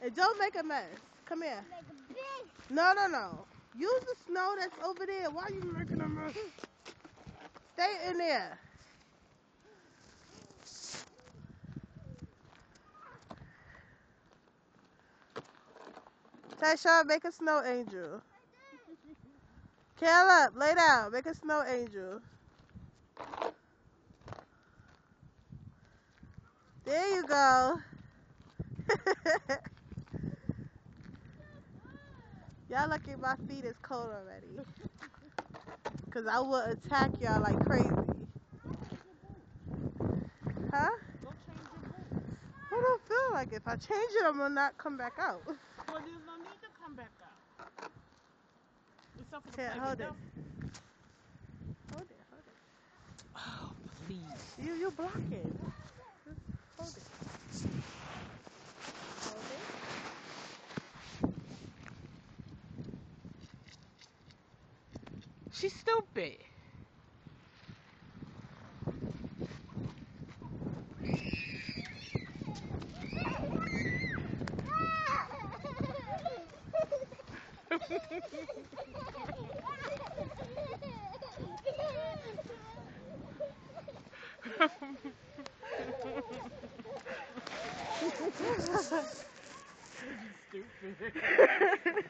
And don't make a mess. Come here. Make a big. No, no, no. Use the snow that's over there. Why are you making a mess? Stay in there. Tasha, make a snow angel. Caleb, lay down. Make a snow angel. There you go. Y'all lucky my feet is cold already. Cause I will attack y'all like crazy. Huh? Go change your boots. I don't feel like it. If I change it, I'm gonna not come back out. Well, there's no need to come back out. Except for the Can't private hold it. dump. Hold it, hold it. Oh, please. You blocking. Just hold it. Hold it. She's stupid. Stupid.